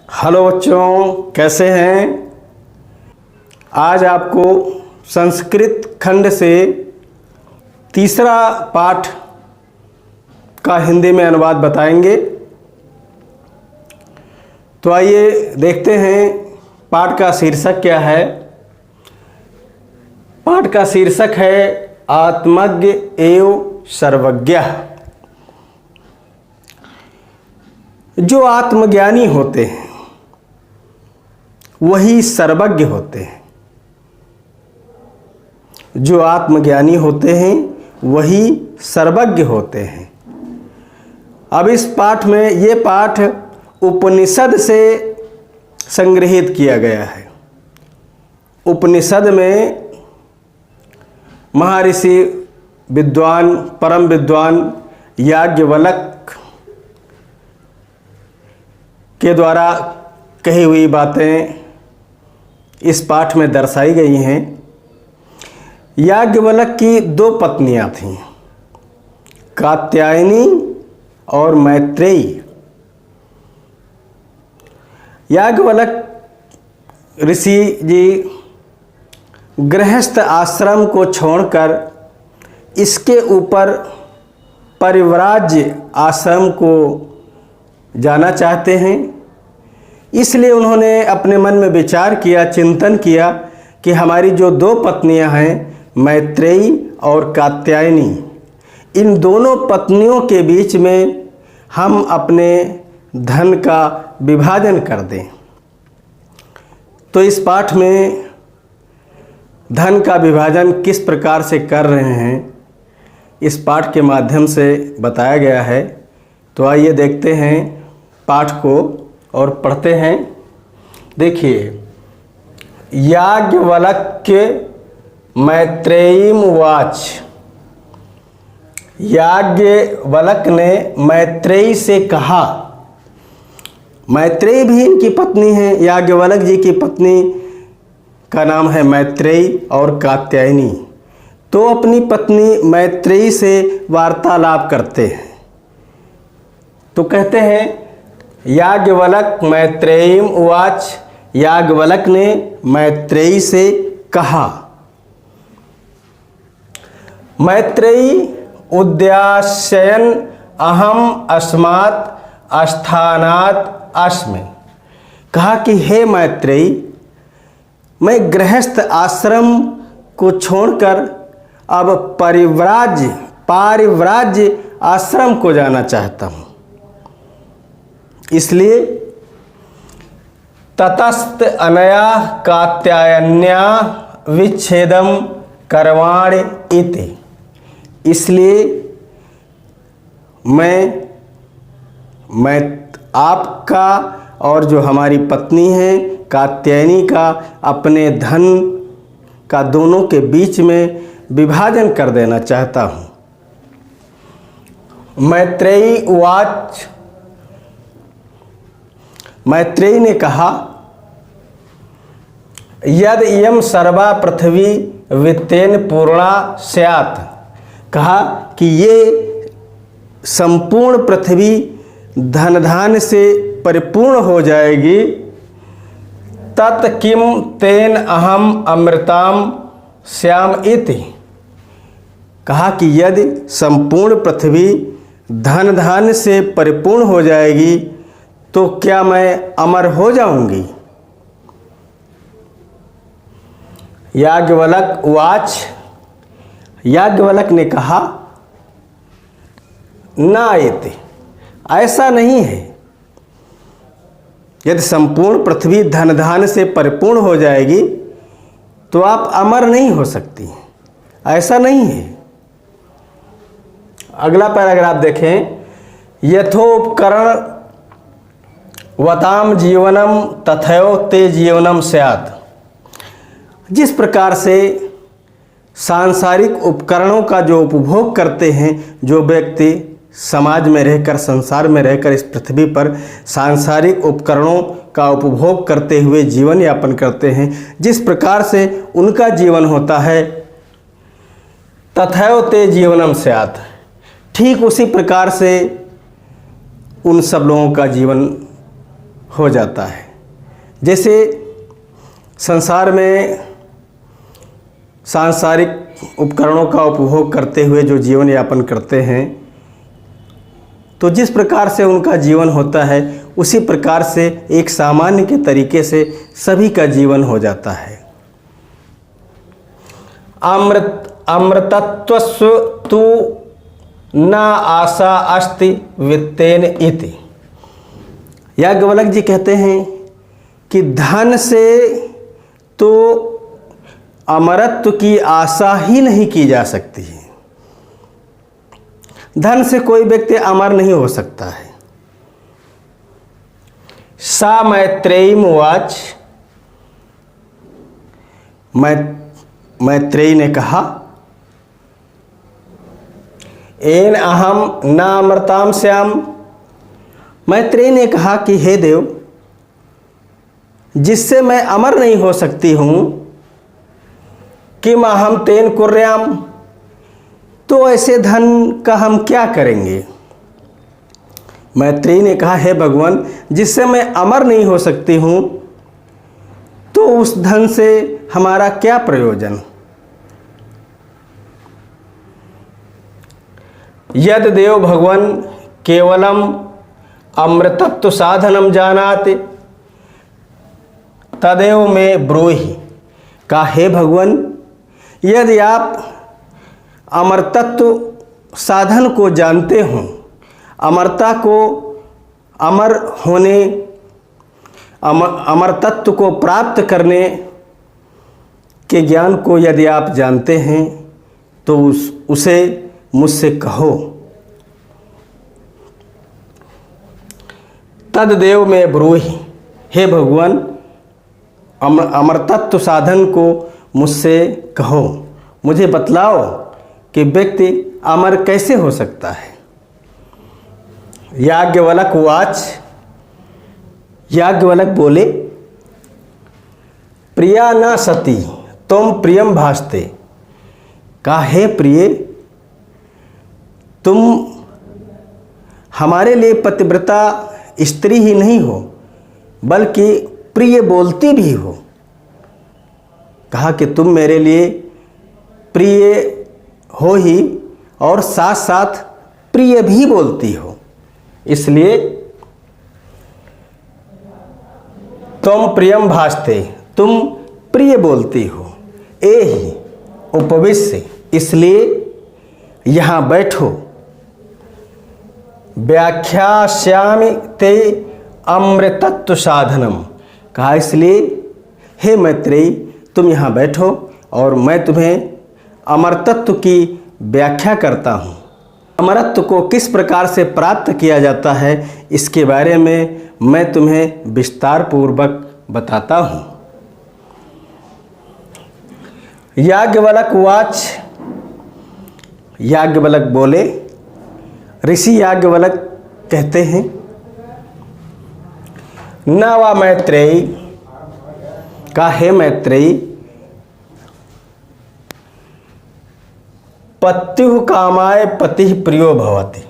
Hello बच्चों, कैसे हैं। आज आपको संस्कृत खंड से तीसरा पाठ का हिंदी में अनुवाद बताएंगे। तो आइए देखते हैं पाठ का शीर्षक क्या है। पाठ का शीर्षक है आत्मज्ञ एवं सर्वज्ञः। जो आत्मज्ञानी होते हैं वही सर्वज्ञ होते हैं। जो आत्मज्ञानी होते हैं वही सर्वज्ञ होते हैं। अब इस पाठ में ये पाठ उपनिषद से संग्रहित किया गया है। उपनिषद में महर्षि विद्वान परम विद्वान याज्ञवल्क्य के द्वारा कही हुई बातें इस पाठ में दर्शाई गई हैं। याज्ञवल्क्य की दो पत्नियां थीं, कात्यायनी और मैत्रेयी। याज्ञवल्क्य ऋषि जी गृहस्थ आश्रम को छोड़कर इसके ऊपर परिव्राज्य आश्रम को जाना चाहते हैं। इसलिए उन्होंने अपने मन में विचार किया, चिंतन किया कि हमारी जो दो पत्नियां हैं, मैत्रेयी और कात्यायनी, इन दोनों पत्नियों के बीच में हम अपने धन का विभाजन कर दें। तो इस पाठ में धन का विभाजन किस प्रकार से कर रहे हैं, इस पाठ के माध्यम से बताया गया है। तो आइए देखते हैं पाठ को और पढ़ते हैं। देखिए, याज्ञवल्क्य मैत्रेयीम उवाच। याज्ञवल्क्य ने मैत्रेयी से कहा। मैत्रेयी भी इनकी पत्नी है। याज्ञवल्क्य जी की पत्नी का नाम है मैत्रेयी और कात्यायनी। तो अपनी पत्नी मैत्रेयी से वार्तालाप करते हैं। तो कहते हैं याज्ञवल्क्य मैत्रेयीम उवाच। याज्ञवल्क्य ने मैत्रेयी से कहा। मैत्रेयी उद्यास्यन् अहम अस्मात् स्थानात् अस्मि। कहा कि हे मैत्रेयी, मैं गृहस्थ आश्रम को छोड़कर अब पारिव्राज्य आश्रम को जाना चाहता हूँ। इसलिए ततस्त अनया कात्यायन्या विच्छेदम करवाणि इति। इसलिए मैं आपका और जो हमारी पत्नी है कात्यायनी का अपने धन का दोनों के बीच में विभाजन कर देना चाहता हूँ। मैत्रेयी उवाच। मैत्रेयी ने कहा, यद इयं सर्वा पृथ्वी वित्तेन पूर्णा स्यात्। कहा कि ये संपूर्ण पृथ्वी धन धान्य से परिपूर्ण हो जाएगी। तत् किम तेन अहम अमृताम श्याम इति। कहा कि यदि संपूर्ण पृथ्वी धन धान्य से परिपूर्ण हो जाएगी तो क्या मैं अमर हो जाऊंगी। याज्ञवल्क्य उवाच। याज्ञवल्क्य ने कहा, ना इति, ऐसा नहीं है। यदि संपूर्ण पृथ्वी धन धान्य से परिपूर्ण हो जाएगी तो आप अमर नहीं हो सकती, ऐसा नहीं है। अगला पैराग्राफ देखें। यथोपकरण वताम जीवनम तथैव ते जीवनम स्यात्। जिस प्रकार से सांसारिक उपकरणों का जो उपभोग करते हैं, जो व्यक्ति समाज में रहकर, संसार में रहकर इस पृथ्वी पर सांसारिक उपकरणों का उपभोग करते हुए जीवन यापन करते हैं, जिस प्रकार से उनका जीवन होता है, तथैव ते जीवनम स्यात्, ठीक उसी प्रकार से उन सब लोगों का जीवन हो जाता है। जैसे संसार में सांसारिक उपकरणों का उपभोग करते हुए जो जीवन यापन करते हैं, तो जिस प्रकार से उनका जीवन होता है उसी प्रकार से एक सामान्य के तरीके से सभी का जीवन हो जाता है। अमृतत्वस्व तु न आशा अस्ति वित्तेन इति। याज्ञवल्क्य जी कहते हैं कि धन से तो अमरत्व की आशा ही नहीं की जा सकती है। धन से कोई व्यक्ति अमर नहीं हो सकता है। सा मैत्रेयी उवाच, मैत्रेयी ने कहा, एन अहम न अमृताम श्याम। मैत्रेयी ने कहा कि हे देव, जिससे मैं अमर नहीं हो सकती हूँ, किम अहम तेन कुर्याम, तो ऐसे धन का हम क्या करेंगे। मैत्रेयी ने कहा, हे भगवान, जिससे मैं अमर नहीं हो सकती हूँ तो उस धन से हमारा क्या प्रयोजन। यद देव भगवान केवलम अमृतत्व साधनम जानाति तदेव में ब्रूहि। कहा, हे भगवान, यदि आप अमरतत्व साधन को जानते हो, अमरता को, अमर होने, अमर तत्व को प्राप्त करने के ज्ञान को यदि आप जानते हैं तो उसे मुझसे कहो। तद्देव में ब्रूहि, हे भगवान, अमर तत्व साधन को मुझसे कहो, मुझे बतलाओ कि व्यक्ति अमर कैसे हो सकता है। याज्ञवल्क्य उवाच, याज्ञवल्क्य बोले, प्रिया न सती तुम प्रियम भासते। कहा, हे प्रिय, तुम हमारे लिए पतिव्रता स्त्री ही नहीं हो बल्कि प्रिय बोलती भी हो। कहा कि तुम मेरे लिए प्रिय हो ही और साथ साथ प्रिय भी बोलती हो, इसलिए तुम प्रियम भासते, तुम प्रिय बोलती हो। ए ही उपविश्य, इसलिए यहाँ बैठो। व्याख्यास्यामि ते अमृतत्व साधनम। कहा, इसलिए हे मैत्रेयी, तुम यहाँ बैठो और मैं तुम्हें अमरतत्व की व्याख्या करता हूँ। अमरत्व को किस प्रकार से प्राप्त किया जाता है इसके बारे में मैं तुम्हें विस्तार पूर्वक बताता हूँ। याज्ञवल्क्य उवाच, याज्ञवल्क्य बोले, ऋषि याज्ञवल्क्य कहते हैं, न वा मैत्रेयी। का, हे मैत्रेयी, पत्युः कामाय पतिः प्रियो भवति।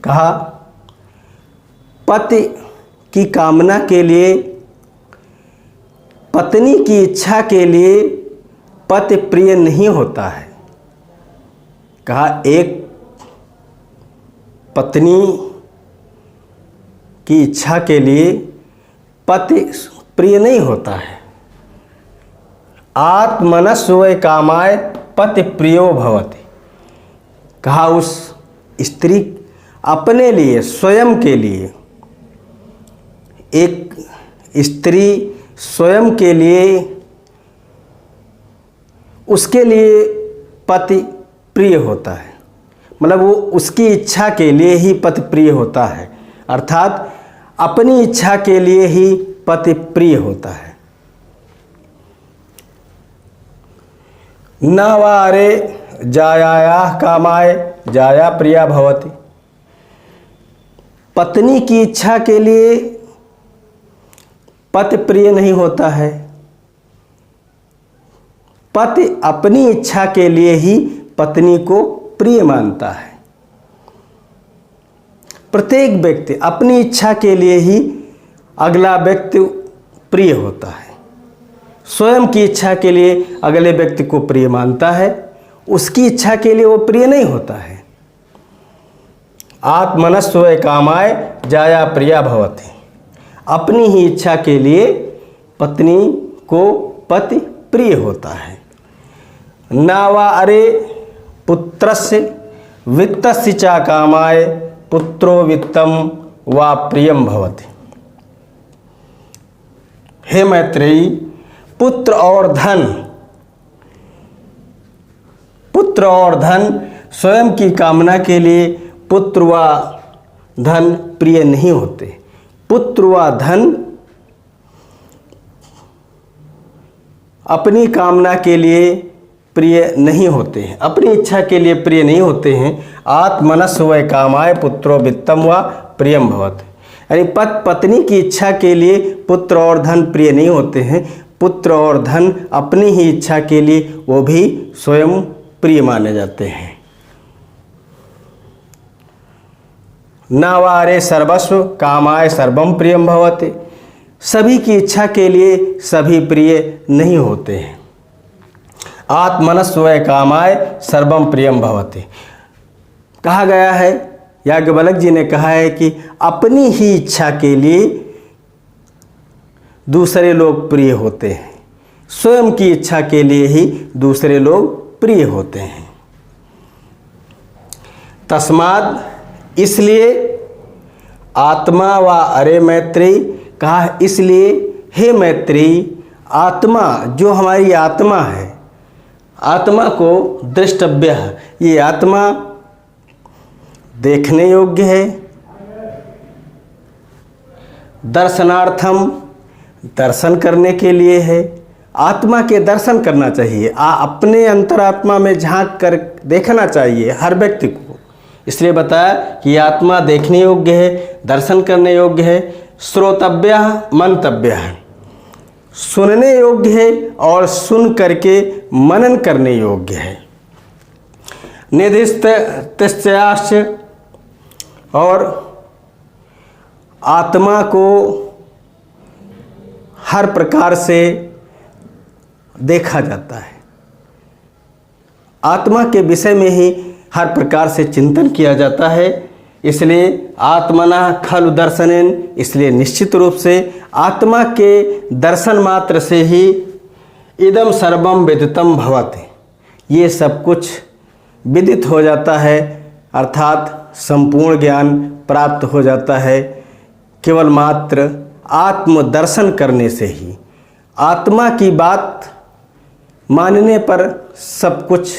कहा, पति की कामना के लिए, पत्नी की इच्छा के लिए पति प्रिय नहीं होता है। कहा, एक पत्नी की इच्छा के लिए पति प्रिय नहीं होता है। आत्मनस्व कामाय पति प्रियो भवति। कहा, उस स्त्री अपने लिए, स्वयं के लिए, एक स्त्री स्वयं के लिए, उसके लिए पति प्रिय होता है। मतलब वो उसकी इच्छा के लिए ही पति प्रिय होता है, अर्थात अपनी इच्छा के लिए ही पति प्रिय होता है। न वारे जायायाः कामाय जाया प्रिया भवति। पत्नी की इच्छा के लिए पति प्रिय नहीं होता है, पति अपनी इच्छा के लिए ही पत्नी को प्रिय मानता है। प्रत्येक व्यक्ति अपनी इच्छा के लिए ही अगला व्यक्ति प्रिय होता है। स्वयं की इच्छा के लिए अगले व्यक्ति को प्रिय मानता है, उसकी इच्छा के लिए वो प्रिय नहीं होता है। आत्मनस्व कामाय जाया प्रिया भवति। अपनी ही इच्छा के लिए पत्नी को पति प्रिय होता है। नावा अरे पुत्रस्य वित्तस्य च कामाय पुत्रो वित्तम वा प्रियम भवति। हे मैत्रेयी, पुत्र और धन स्वयं की कामना के लिए पुत्र व धन प्रिय नहीं होते। पुत्र व धन अपनी कामना के लिए प्रिय नहीं होते हैं, अपनी इच्छा के लिए प्रिय नहीं होते हैं। आत्मनस्व कामाय पुत्रो वित्तम व प्रियम भवति। यानी पत्नी की इच्छा के लिए पुत्र और धन प्रिय नहीं होते हैं। पुत्र और धन अपनी ही इच्छा के लिए वो भी स्वयं प्रिय माने जाते हैं। नावारे सर्वस्व कामाय सर्वम प्रियम भवति। सभी की इच्छा के लिए सभी प्रिय नहीं होते हैं। आत्मनस्व कामाय सर्वम प्रियम भवति। कहा गया है, याज्ञवल्क्य जी ने कहा है कि अपनी ही इच्छा के लिए दूसरे लोग प्रिय होते हैं, स्वयं की इच्छा के लिए ही दूसरे लोग प्रिय होते हैं। तस्माद, इसलिए आत्मा व अरे मैत्रेयी, कहा इसलिए हे मैत्रेयी, आत्मा जो हमारी आत्मा है, आत्मा को दृष्टव्य है। ये आत्मा देखने योग्य है। दर्शनार्थम, दर्शन करने के लिए है। आत्मा के दर्शन करना चाहिए, अपने अंतरात्मा में झांक कर देखना चाहिए हर व्यक्ति को। इसलिए बताया कि आत्मा देखने योग्य है, दर्शन करने योग्य है, श्रोतव्य मंतव्य है, सुनने योग्य है और सुन करके मनन करने योग्य है। निधिस्त्याश्च, और आत्मा को हर प्रकार से देखा जाता है। आत्मा के विषय में ही हर प्रकार से चिंतन किया जाता है। इसलिए आत्मना खलु दर्शनेन, इसलिए निश्चित रूप से आत्मा के दर्शन मात्र से ही इदम सर्वम विदितम भवति, ये सब कुछ विदित हो जाता है, अर्थात संपूर्ण ज्ञान प्राप्त हो जाता है। केवल मात्र आत्मदर्शन करने से ही, आत्मा की बात मानने पर सब कुछ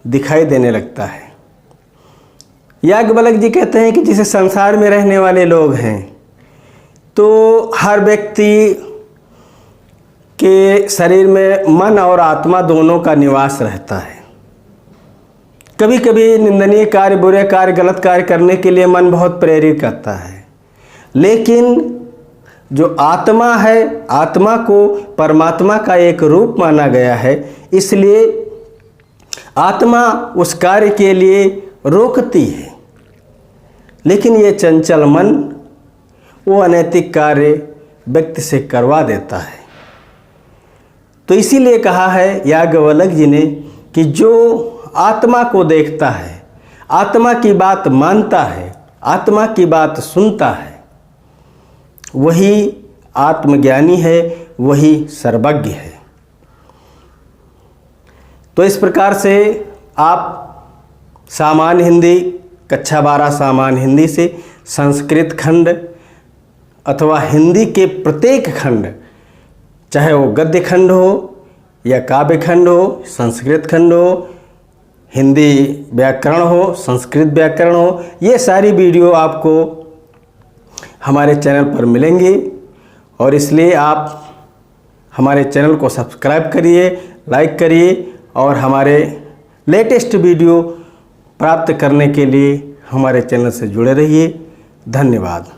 दिखाई देने लगता है। याज्ञवल्क्य जी कहते हैं कि जिसे संसार में रहने वाले लोग हैं, तो हर व्यक्ति के शरीर में मन और आत्मा दोनों का निवास रहता है। कभी कभी निंदनीय कार्य, बुरे कार्य, गलत कार्य करने के लिए मन बहुत प्रेरित करता है, लेकिन जो आत्मा है, आत्मा को परमात्मा का एक रूप माना गया है, इसलिए आत्मा उस कार्य के लिए रोकती है। लेकिन ये चंचल मन वो अनैतिक कार्य व्यक्ति से करवा देता है। तो इसीलिए कहा है याज्ञवल्क्य जी ने कि जो आत्मा को देखता है, आत्मा की बात मानता है, आत्मा की बात सुनता है, वही आत्मज्ञानी है, वही सर्वज्ञ है। तो इस प्रकार से आप सामान्य हिंदी, कक्षा 12 सामान्य हिंदी से संस्कृत खंड अथवा हिंदी के प्रत्येक खंड, चाहे वो गद्य खंड हो या काव्य खंड हो, संस्कृत खंड हो, हिंदी व्याकरण हो, संस्कृत व्याकरण हो, ये सारी वीडियो आपको हमारे चैनल पर मिलेंगी। और इसलिए आप हमारे चैनल को सब्सक्राइब करिए, लाइक करिए और हमारे लेटेस्ट वीडियो प्राप्त करने के लिए हमारे चैनल से जुड़े रहिए। धन्यवाद।